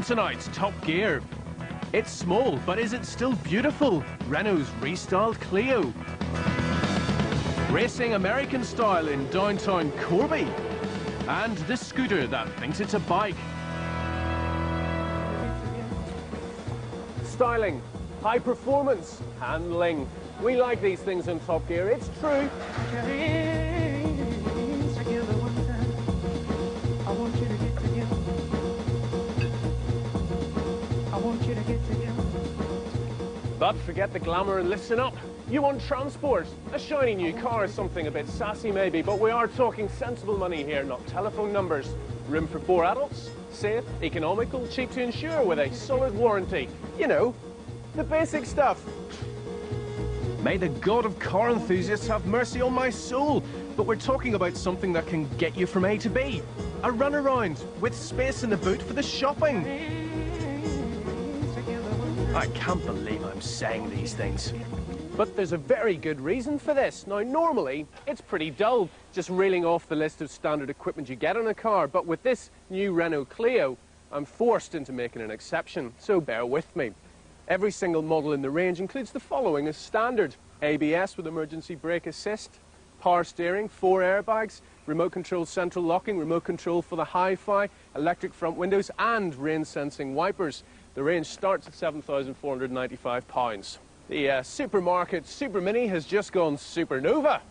tonight's Top Gear. It's small, but is it still beautiful? Renault's restyled Clio. Racing American style in downtown Corby. And the scooter that thinks it's a bike. Styling, high performance, handling. We like these things in Top Gear, it's true. But forget the glamour and listen up. You want transport. A shiny new car is something a bit sassy maybe, but we are talking sensible money here, not telephone numbers. Room for 4 adults, safe, economical, cheap to insure with a solid warranty. You know, the basic stuff. May the God of car enthusiasts have mercy on my soul, but we're talking about something that can get you from A to B. A runaround with space in the boot for the shopping. I can't believe I'm saying these things. But there's a very good reason for this. Now, normally, it's pretty dull, just reeling off the list of standard equipment you get on a car. But with this new Renault Clio, I'm forced into making an exception, so bear with me. Every single model in the range includes the following as standard: ABS with emergency brake assist, power steering, 4 airbags, remote control central locking, remote control for the hi-fi, electric front windows and rain sensing wipers. The range starts at £7,495. The supermarket Super Mini has just gone supernova.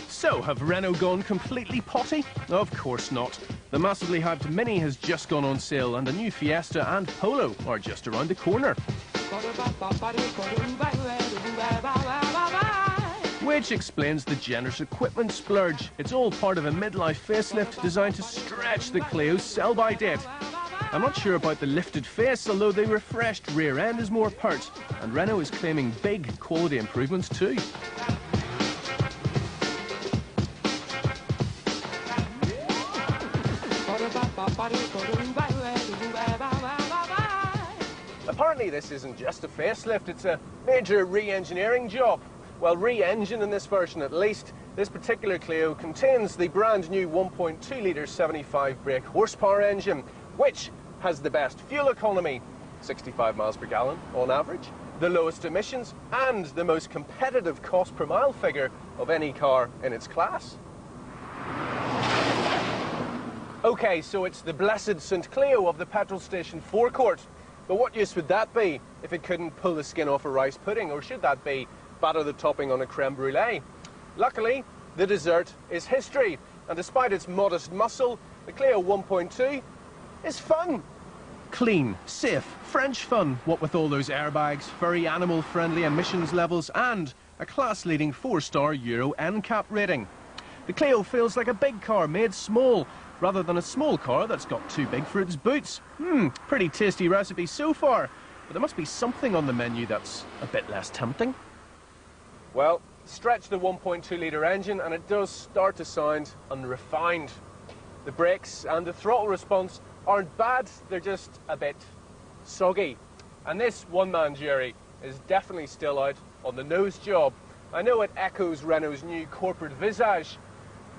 So, have Renault gone completely potty? Of course not. The massively hyped Mini has just gone on sale and the new Fiesta and Polo are just around the corner. Which explains the generous equipment splurge. It's all part of a midlife facelift designed to stretch the Clio's sell-by date. I'm not sure about the lifted face, although the refreshed rear end is more pert, and Renault is claiming big quality improvements too. Apparently this isn't just a facelift, it's a major re-engineering job. Well, re-engine in this version at least. This particular Clio contains the brand new 1.2-litre 75 brake horsepower engine, which has the best fuel economy, 65 miles per gallon on average, the lowest emissions and the most competitive cost per mile figure of any car in its class. Okay, so it's the blessed St. Clio of the petrol station forecourt. But what use would that be if it couldn't pull the skin off a rice pudding, or should that be batter the topping on a creme brulee? Luckily, the dessert is history, and despite its modest muscle, the Clio 1.2 is fun. Clean, safe, French fun, what with all those airbags, very animal-friendly emissions levels and a class-leading 4-star Euro NCAP rating. The Clio feels like a big car made small, rather than a small car that's got too big for its boots. Pretty tasty recipe so far, but there must be something on the menu that's a bit less tempting. Well, stretch the 1.2-litre engine and it does start to sound unrefined. The brakes and the throttle response aren't bad, they're just a bit soggy. And this one-man jury is definitely still out on the nose job. I know it echoes Renault's new corporate visage,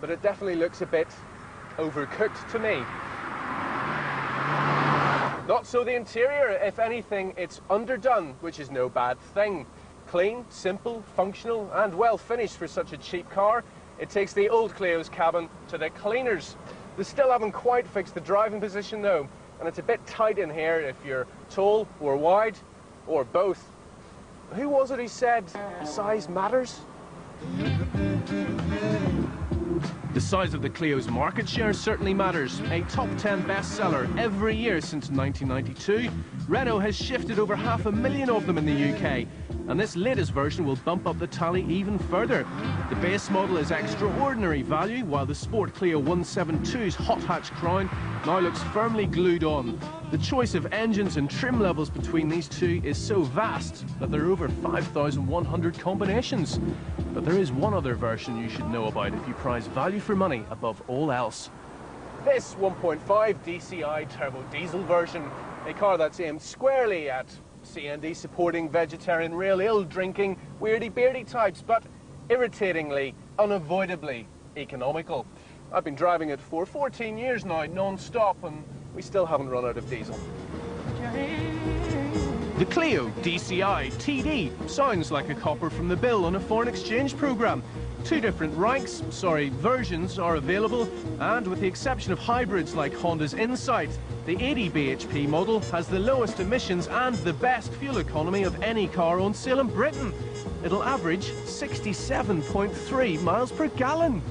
but it definitely looks a bit overcooked to me. Not so the interior. If anything, it's underdone, which is no bad thing. Clean, simple, functional, and well finished for such a cheap car. It takes the old Clio's cabin to the cleaners. They still haven't quite fixed the driving position though, and it's a bit tight in here if you're tall or wide, or both. Who was it who said size matters? The size of the Clio's market share certainly matters. A top 10 bestseller every year since 1992, Renault has shifted over 500,000 of them in the UK. And this latest version will bump up the tally even further. The base model is extraordinary value, while the Sport Clio 172's hot hatch crown now looks firmly glued on. The choice of engines and trim levels between these two is so vast that there are over 5,100 combinations. But there is one other version you should know about if you prize value for money above all else. This 1.5 DCI turbo diesel version, a car that's aimed squarely at CND supporting vegetarian rail ale drinking weirdy beardy types, but irritatingly, unavoidably economical. I've been driving it for 14 years now non-stop and we still haven't run out of diesel. The Clio DCI TD sounds like a copper from the bill on a foreign exchange programme. Two different versions are available, and with the exception of hybrids like Honda's Insight, the 80 bhp model has the lowest emissions and the best fuel economy of any car on sale in Britain. It'll average 67.3 miles per gallon.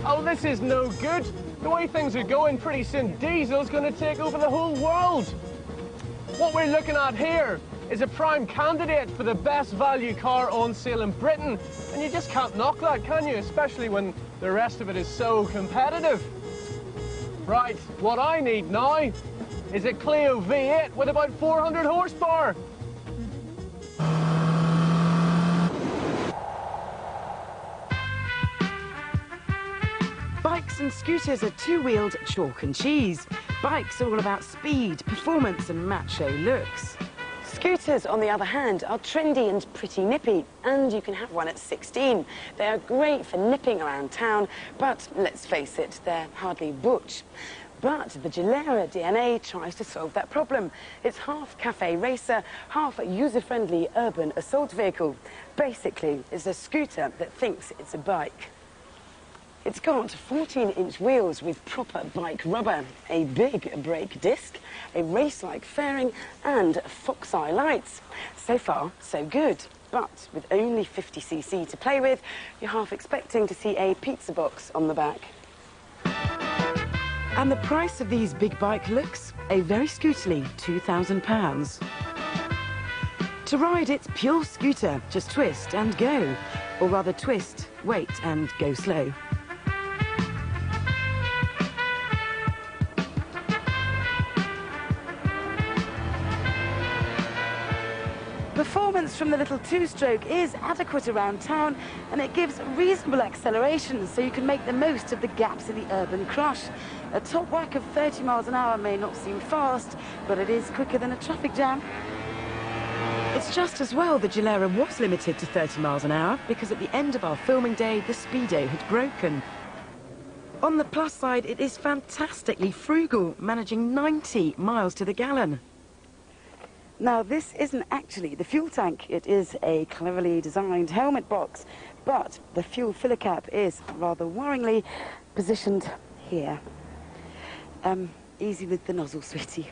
Oh, this is no good. The way things are going, pretty soon diesel's going to take over the whole world. What we're looking at here is a prime candidate for the best value car on sale in Britain. And you just can't knock that, can you? Especially when the rest of it is so competitive. Right, what I need now is a Clio V8 with about 400 horsepower. Bikes and scooters are two-wheeled chalk and cheese. Bikes are all about speed, performance and macho looks. Scooters, on the other hand, are trendy and pretty nippy, and you can have one at 16. They are great for nipping around town, but let's face it, they're hardly butch. But the Gilera DNA tries to solve that problem. It's half cafe racer, half user-friendly urban assault vehicle. Basically, it's a scooter that thinks it's a bike. It's got 14-inch wheels with proper bike rubber, a big brake disc, a race-like fairing and fox eye lights. So far, so good. But with only 50cc to play with, you're half expecting to see a pizza box on the back. And the price of these big bike looks a very scooterly £2,000. To ride, it's pure scooter. Just twist and go. Or rather twist, wait and go slow. Performance from the little two-stroke is adequate around town, and it gives reasonable acceleration so you can make the most of the gaps in the urban crush. A top whack of 30 miles an hour may not seem fast, but it is quicker than a traffic jam. It's just as well the Gilera was limited to 30 miles an hour, because at the end of our filming day, the speedo had broken. On the plus side, it is fantastically frugal, managing 90 miles to the gallon. Now, this isn't actually the fuel tank. It is a cleverly designed helmet box, but the fuel filler cap is rather worryingly positioned here. Easy with the nozzle, sweetie.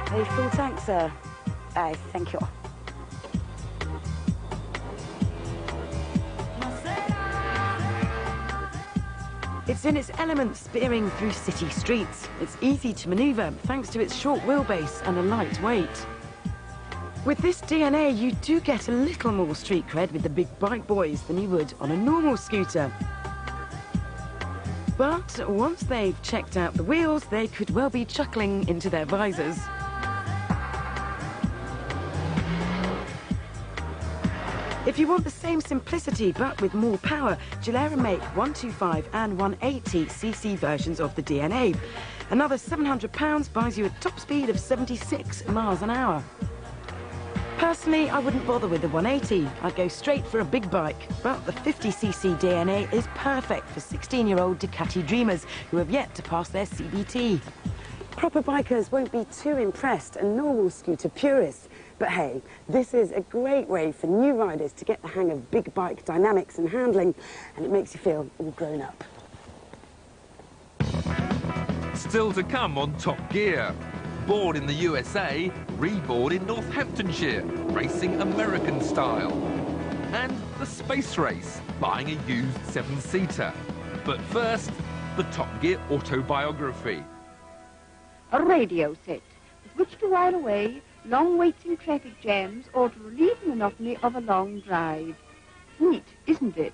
A full tank, sir. Aye, thank you. It's in its element, spearing through city streets. It's easy to manoeuvre thanks to its short wheelbase and a light weight. With this DNA, you do get a little more street cred with the big bike boys than you would on a normal scooter. But once they've checked out the wheels, they could well be chuckling into their visors. If you want the same simplicity but with more power, Gilera make 125 and 180cc versions of the DNA. Another £700 buys you a top speed of 76 miles an hour. Personally, I wouldn't bother with the 180. I'd go straight for a big bike. But the 50cc DNA is perfect for 16-year-old Ducati dreamers who have yet to pass their CBT. Proper bikers won't be too impressed, and normal scooter purists. But hey, this is a great way for new riders to get the hang of big bike dynamics and handling, and it makes you feel all grown up. Still to come on Top Gear. Born in the USA, reborn in Northamptonshire, racing American style. And the space race, buying a used 7-seater. But first, the Top Gear autobiography. A radio set with which to while away long waits in traffic jams or to relieve the monotony of a long drive. Neat, isn't it?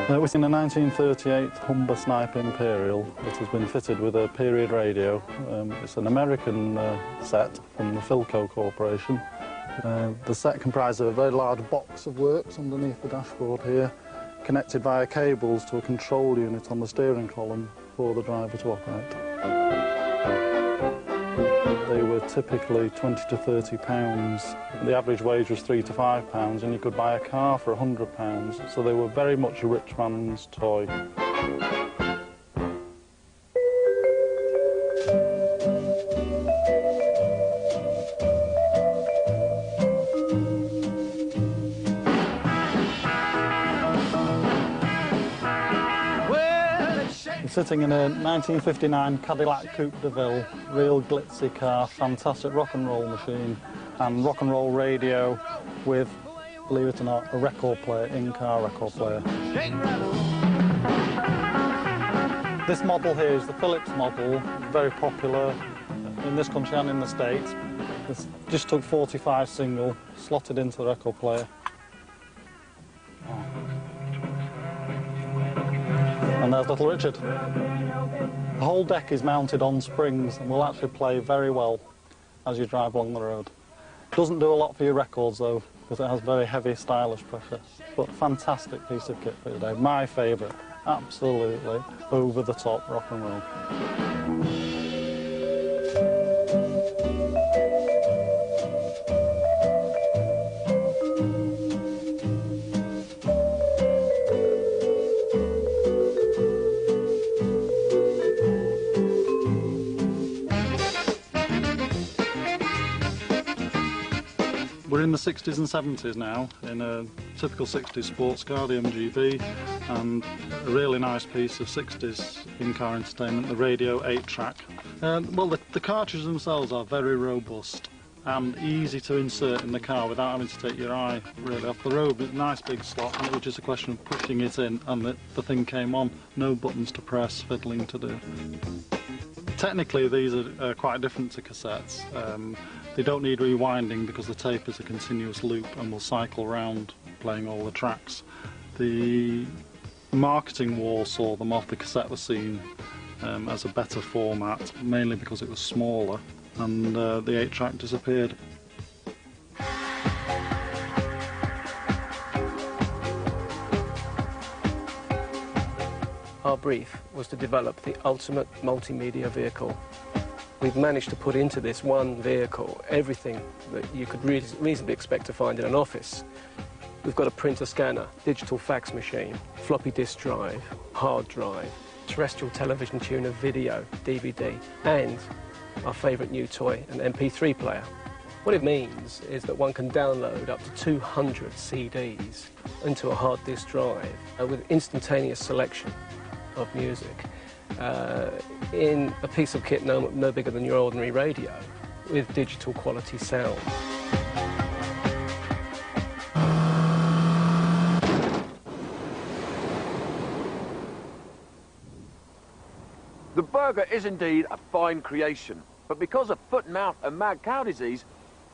It was in a 1938 Humber Sniper Imperial that has been fitted with a period radio. It's an American set from the Philco Corporation. The set comprises a very large box of works underneath the dashboard here, connected via cables to a control unit on the steering column for the driver to operate. They were typically 20 to 30 pounds. The average wage was £3 to £5, and you could buy a car for £100, so they were very much a rich man's toy. Sitting in a 1959 Cadillac Coupe de Ville, real glitzy car, fantastic rock and roll machine, and rock and roll radio with, believe it or not, a record player, in-car record player. This model here is the Philips model, very popular in this country and in the States. This just took 45 single, slotted into the record player. And there's little Richard. The whole deck is mounted on springs and will actually play very well as you drive along the road. Doesn't do a lot for your records though, because it has very heavy stylish pressure. But fantastic piece of kit for today. My favourite. Absolutely over the top rock and roll. We're in the 60s and 70s now, in a typical 60s sports car, the MGB, and a really nice piece of 60s in-car entertainment, the radio 8-track. Well, the cartridges themselves are very robust and easy to insert in the car without having to take your eye really off the road. It's a nice big slot, and it was just a question of pushing it in, and the thing came on. No buttons to press, fiddling to do. Technically, these are quite different to cassettes. They don't need rewinding because the tape is a continuous loop and will cycle round playing all the tracks. The marketing war saw them off. The cassette was seen as a better format, mainly because it was smaller, and the 8-track disappeared. Our brief was to develop the ultimate multimedia vehicle. We've managed to put into this one vehicle everything that you could reasonably expect to find in an office. We've got a printer scanner, digital fax machine, floppy disk drive, hard drive, terrestrial television tuner, video, DVD, and our favourite new toy, an MP3 player. What it means is that one can download up to 200 CDs into a hard disk drive with instantaneous selection of music. In a piece of kit no bigger than your ordinary radio, with digital quality sound. The burger is indeed a fine creation, but because of foot and mouth and mad cow disease,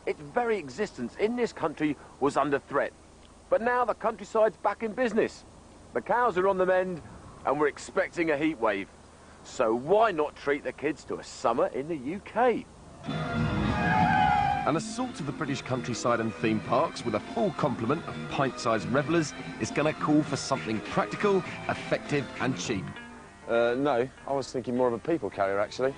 its very existence in this country was under threat. But now the countryside's back in business. The cows are on the mend, and we're expecting a heat wave. So why not treat the kids to a summer in the UK? An assault of the British countryside and theme parks with a full complement of pint-sized revellers is going to call for something practical, effective and cheap. No, I was thinking more of a people carrier, actually.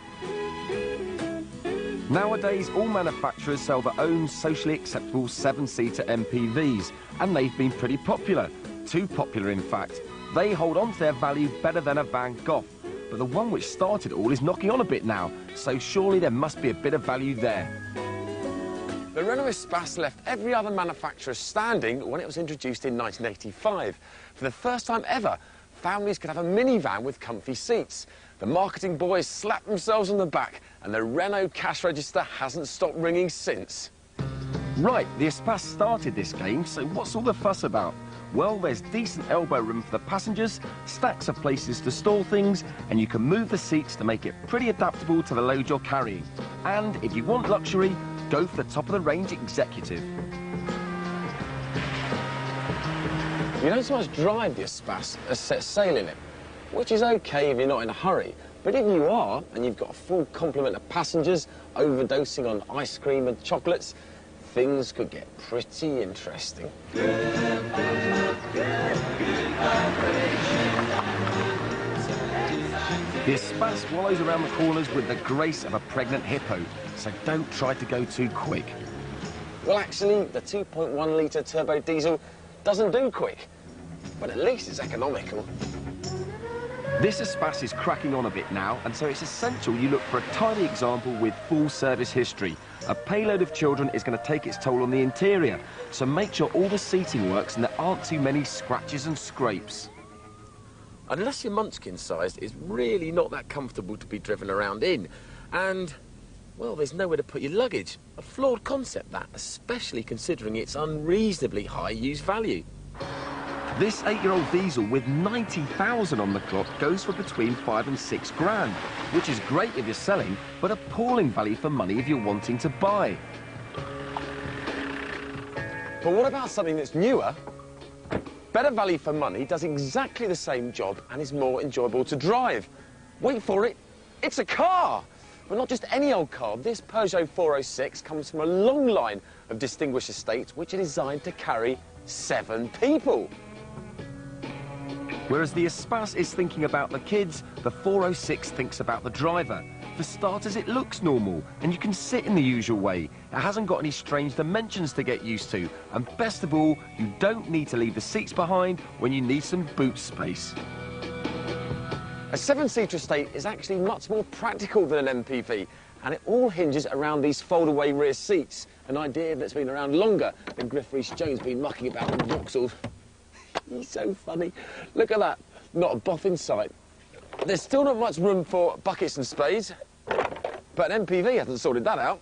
Nowadays, all manufacturers sell their own socially acceptable 7-seater MPVs, and they've been pretty popular. Too popular, in fact. They hold on to their value better than a Van Gogh. But the one which started all is knocking on a bit now, so surely there must be a bit of value there. The Renault Espace left every other manufacturer standing when it was introduced in 1985. For the first time ever, families could have a minivan with comfy seats. The marketing boys slapped themselves on the back, and the Renault cash register hasn't stopped ringing since. Right, the Espace started this game, so what's all the fuss about? Well, there's decent elbow room for the passengers, stacks of places to store things, and you can move the seats to make it pretty adaptable to the load you're carrying. And if you want luxury, go for the top-of-the-range Executive. You don't so much drive the Espace as set sail in it, which is OK if you're not in a hurry. But if you are, and you've got a full complement of passengers overdosing on ice cream and chocolates, things could get pretty interesting. Good The Espace wallows around the corners with the grace of a pregnant hippo, so don't try to go too quick. Well, actually, the 2.1-litre turbo diesel doesn't do quick, but at least it's economical. This Espace is cracking on a bit now, and so it's essential you look for a tiny example with full service history. A payload of children is going to take its toll on the interior, so make sure all the seating works and there aren't too many scratches and scrapes. Unless you're munchkin-sized, it's really not that comfortable to be driven around in. And, well, there's nowhere to put your luggage. A flawed concept, that, especially considering its unreasonably high use value. This 8-year-old diesel with 90,000 on the clock goes for between 5 and 6 grand, which is great if you're selling, but appalling value for money if you're wanting to buy. But what about something that's newer? Better value for money, does exactly the same job and is more enjoyable to drive. Wait for it, it's a car! But not just any old car. This Peugeot 406 comes from a long line of distinguished estates which are designed to carry 7 people. Whereas the Espace is thinking about the kids, the 406 thinks about the driver. For starters, it looks normal, and you can sit in the usual way. It hasn't got any strange dimensions to get used to. And best of all, you don't need to leave the seats behind when you need some boot space. A 7-seater estate is actually much more practical than an MPV, and it all hinges around these fold-away rear seats, an idea that's been around longer than Griff Rhys-Jones been mucking about with Vauxhall. He's so funny. Look at that. Not a boff in sight. There's still not much room for buckets and spades, but an MPV hasn't sorted that out.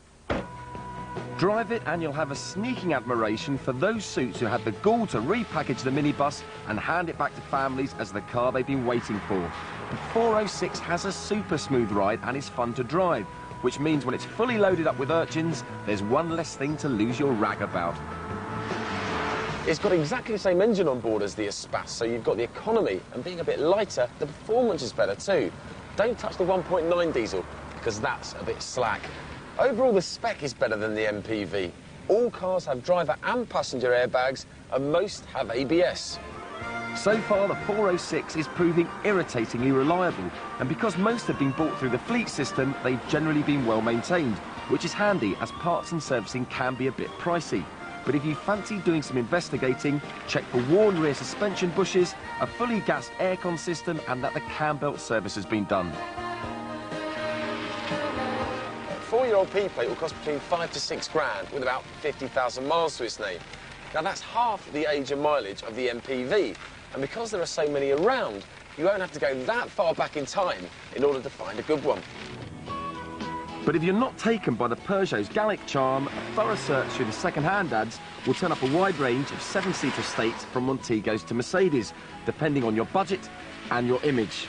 Drive it and you'll have a sneaking admiration for those suits who had the gall to repackage the minibus and hand it back to families as the car they've been waiting for. The 406 has a super smooth ride and is fun to drive, which means when it's fully loaded up with urchins, there's one less thing to lose your rag about. It's got exactly the same engine on board as the Espace, so you've got the economy, and being a bit lighter, the performance is better too. Don't touch the 1.9 diesel, because that's a bit slack. Overall, the spec is better than the MPV. All cars have driver and passenger airbags, and most have ABS. So far, the 406 is proving irritatingly reliable, and because most have been bought through the fleet system, they've generally been well maintained, which is handy as parts and servicing can be a bit pricey. But if you fancy doing some investigating, check for worn rear suspension bushes, a fully gassed aircon system, and that the cam belt service has been done. A 4-year-old P-plate will cost between 5 to 6 grand with about 50,000 miles to its name. Now that's half the age and mileage of the MPV, and because there are so many around, you won't have to go that far back in time in order to find a good one. But if you're not taken by the Peugeot's Gallic charm, a thorough search through the second-hand ads will turn up a wide range of 7-seater estates from Montegos to Mercedes, depending on your budget and your image.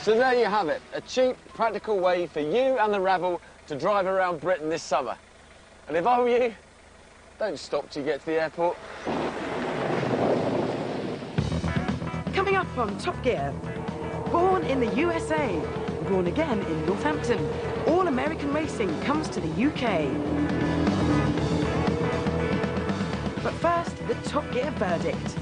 So there you have it, a cheap, practical way for you and the rabble to drive around Britain this summer. And if I were you, don't stop till you get to the airport. Coming up on Top Gear, born in the USA, born again in Northampton, all-American racing comes to the UK. But first, the Top Gear verdict.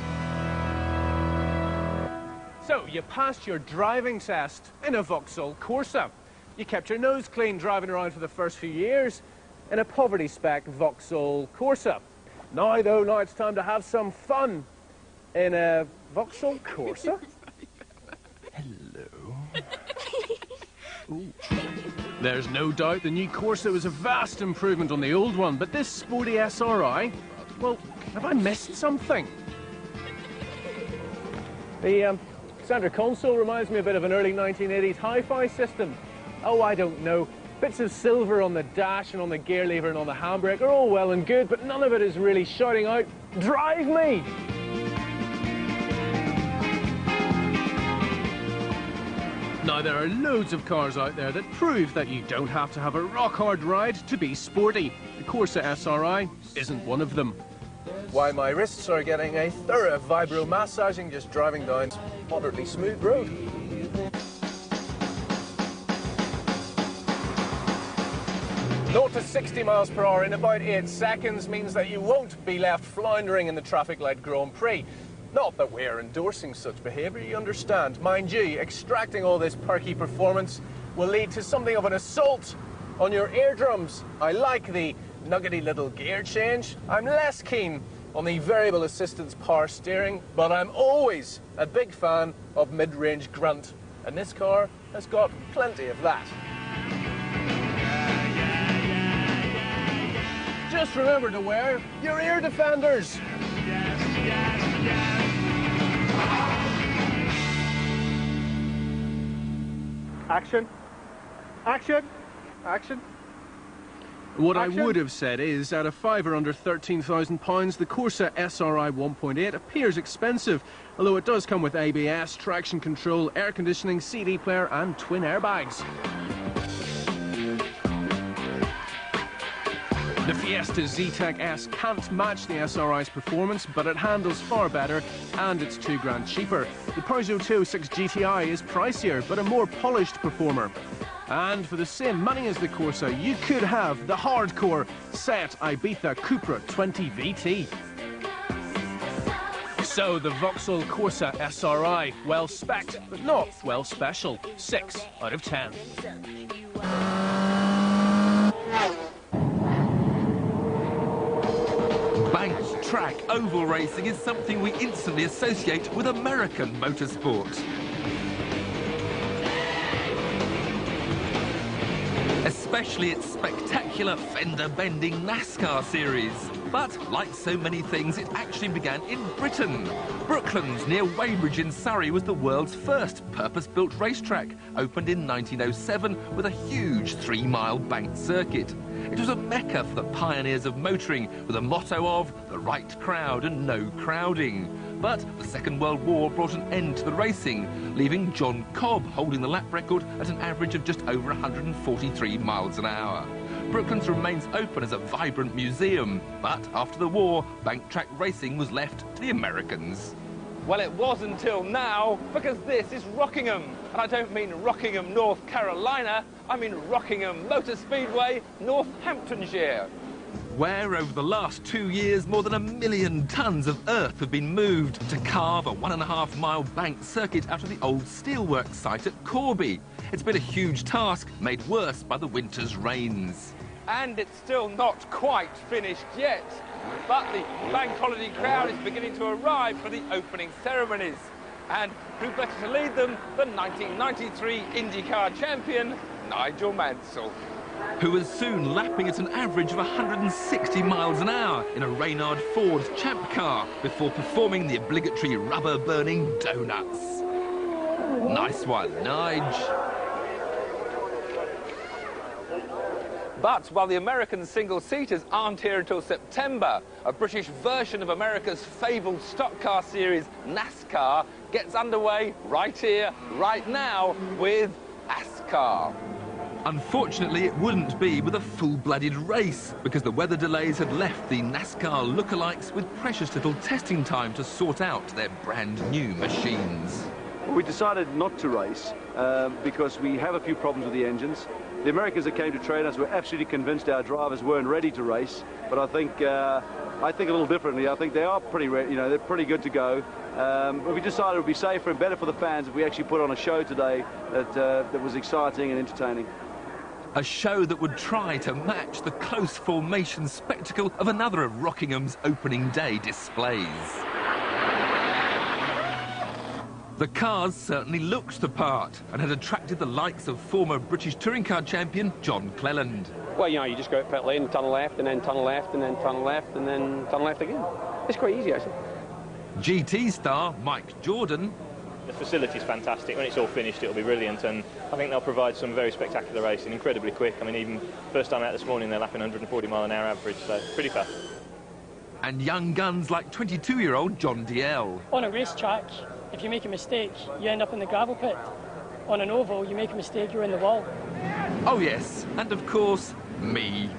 So, you passed your driving test in a Vauxhall Corsa. You kept your nose clean driving around for the first few years in a poverty-spec Vauxhall Corsa. Now it's time to have some fun in a Vauxhall Corsa. Hello. There's no doubt the new Corsa was a vast improvement on the old one, but this sporty SRI, well, have I missed something? The centre console reminds me a bit of an early 1980s hi-fi system. Oh, I don't know. Bits of silver on the dash and on the gear lever and on the handbrake are all well and good, but none of it is really shouting out, "Drive me!" Now, there are loads of cars out there that prove that you don't have to have a rock-hard ride to be sporty. The Corsa SRI isn't one of them. Why, my wrists are getting a thorough vibro-massaging just driving down moderately smooth road. Naught to 60 miles per hour in about 8 seconds means that you won't be left floundering in the traffic light Grand Prix. Not that we're endorsing such behaviour, you understand. Mind you, extracting all this perky performance will lead to something of an assault on your eardrums. I like the nuggety little gear change. I'm less keen on the variable assistance power steering, but I'm always a big fan of mid-range grunt, and this car has got plenty of that. Just remember to wear your ear defenders. Action. Action. Action. What I would have said is, at a fiver under £13,000, the Corsa SRI 1.8 appears expensive, although it does come with ABS, traction control, air conditioning, CD player and twin airbags. The Fiesta Z-Tech S can't match the SRI's performance, but it handles far better and it's £2 cheaper. The Peugeot 206 GTI is pricier, but a more polished performer. And for the same money as the Corsa, you could have the hardcore Seat Ibiza Cupra 20 VT. So the Vauxhall Corsa SRI, well spec'd, but not well special. 6 out of 10. Banked track oval racing is something we instantly associate with American motorsport. Especially its spectacular fender-bending NASCAR series. But, like so many things, it actually began in Britain. Brooklands, near Weybridge in Surrey, was the world's first purpose-built racetrack, opened in 1907 with a huge 3-mile banked circuit. It was a mecca for the pioneers of motoring, with a motto of the right crowd and no crowding. But the Second World War brought an end to the racing, leaving John Cobb holding the lap record at an average of just over 143 miles an hour. Brooklands remains open as a vibrant museum, but after the war, bank track racing was left to the Americans. Well, it was until now, because this is Rockingham. And I don't mean Rockingham, North Carolina, I mean Rockingham Motor Speedway, Northamptonshire. Where over the last 2 years, more than 1 million tonnes of earth have been moved to carve a 1.5-mile banked circuit out of the old steelworks site at Corby. It's been a huge task, made worse by the winter's rains. And it's still not quite finished yet. But the bank holiday crowd is beginning to arrive for the opening ceremonies. And who better to lead them than 1993 IndyCar champion, Nigel Mansell, who was soon lapping at an average of 160 miles an hour in a Renault Ford Champ car before performing the obligatory rubber-burning donuts. Nice one, Nige. But while the American single-seaters aren't here until September, a British version of America's fabled stock car series, NASCAR, gets underway right here, right now, with ASCAR. Unfortunately, it wouldn't be with a full-blooded race, because the weather delays had left the NASCAR lookalikes with precious little testing time to sort out their brand-new machines. We decided not to race because we have a few problems with the engines. The Americans that came to train us were absolutely convinced our drivers weren't ready to race, but I think a little differently. I think they are pretty ready, you know, they're pretty good to go. But we decided it would be safer and better for the fans if we actually put on a show today that was exciting and entertaining. A show that would try to match the close formation spectacle of another of Rockingham's opening day displays. The cars certainly looked the part and had attracted the likes of former British touring car champion John Cleland. Well, you know, you just go out pit lane, tunnel left, and then tunnel left, and then tunnel left, and then tunnel left again. It's quite easy, actually. GT star Mike Jordan. The facility's fantastic. When it's all finished, it'll be brilliant, and I think they'll provide some very spectacular racing, incredibly quick. I mean, even first time out this morning, they're lapping 140 mile an hour average, so pretty fast. And young guns like 22-year-old John Needell. On a racetrack, if you make a mistake, you end up in the gravel pit. On an oval, you make a mistake, you're in the wall. Oh yes, and of course, me.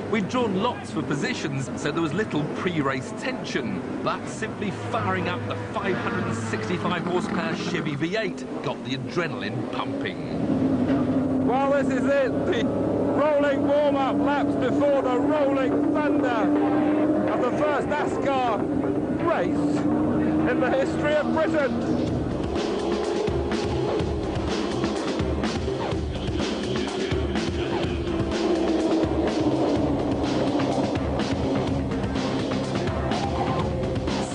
We'd drawn lots for positions, so there was little pre-race tension, but simply firing up the 565 horsepower Chevy V8 got the adrenaline pumping. Well, this is it, the rolling warm-up laps before the rolling thunder of the first NASCAR race in the history of Britain.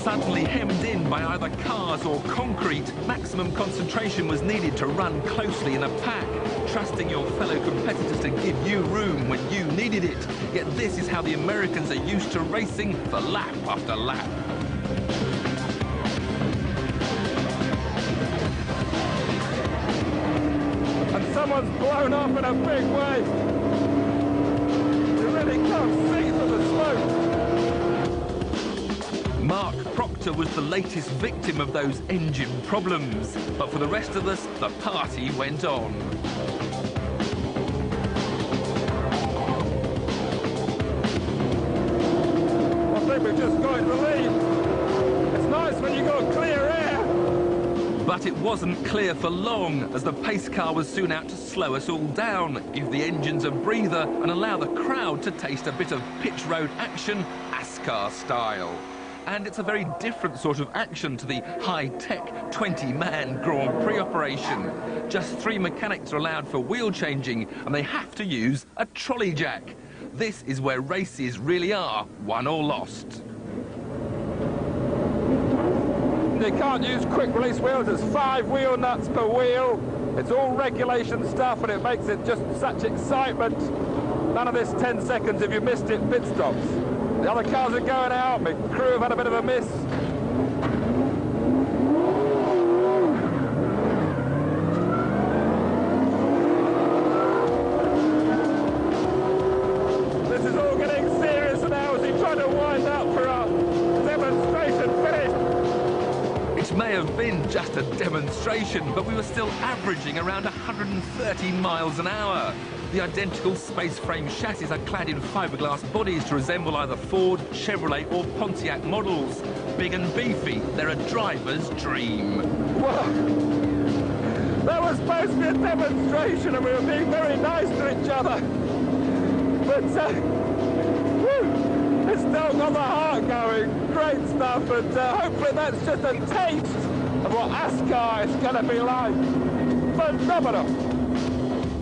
Suddenly hemmed in by either cars or concrete, maximum concentration was needed to run closely in a pack, trusting your fellow competitors to give you room when you needed it. Yet this is how the Americans are used to racing for lap after lap. And someone's blown up in a big way. You really can't see through the smoke. Mark Proctor was the latest victim of those engine problems. But for the rest of us, the party went on. I think we've just got the lead. It's nice when you got clear air. But it wasn't clear for long, as the pace car was soon out to slow us all down, give the engines a breather and allow the crowd to taste a bit of pitch road action, ASCAR style. And it's a very different sort of action to the high-tech 20-man Grand Prix operation. Just 3 mechanics are allowed for wheel changing, and they have to use a trolley jack. This is where races really are won or lost. You can't use quick release wheels. There's 5 wheel nuts per wheel. It's all regulation stuff, and it makes it just such excitement. None of this 10 seconds if you missed it pit stops. The other cars are going out. My crew have had a bit of a miss. This is all getting serious now as he tried to wind up for our demonstration finish. It may have been just a demonstration, but we were still averaging around 130 miles an hour. The identical space frame chassis are clad in fiberglass bodies to resemble either Ford, Chevrolet or Pontiac models. Big and beefy, they're a driver's dream. Well, that was supposed to be a demonstration and we were being very nice to each other. But, it's still got the heart going. Great stuff, and hopefully that's just a taste of what ASCAR is going to be like. Phenomenal.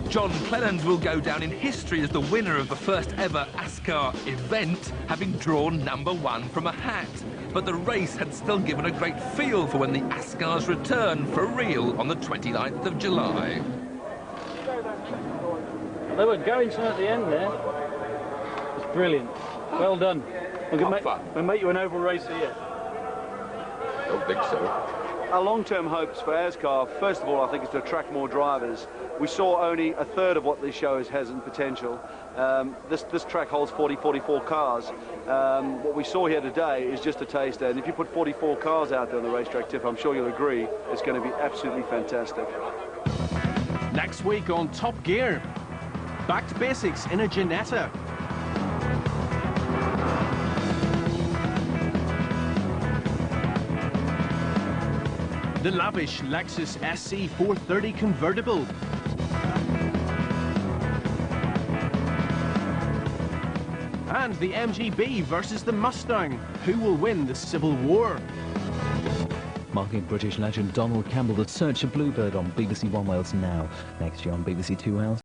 John Cleland will go down in history as the winner of the first ever ASCAR event, having drawn #1 from a hat. But the race had still given a great feel for when the ASCARs return for real on the 29th of July. They were going some at the end there. It's brilliant. Well done. We'll make you an oval racer here. Don't think so. Our long-term hopes for ASCAR, first of all, I think, is to attract more drivers. We saw only a third of what this show has in potential. This track holds 44 cars. What we saw here today is just a taster, and if you put 44 cars out there on the racetrack, Tiff, I'm sure you'll agree, it's going to be absolutely fantastic. Next week on Top Gear, back to basics in a Ginetta. The lavish Lexus SC430 convertible. And the MGB versus the Mustang. Who will win the Civil War? Marking British legend Donald Campbell, The Search for Bluebird on BBC One Wales Now. Next year on BBC Two Wales.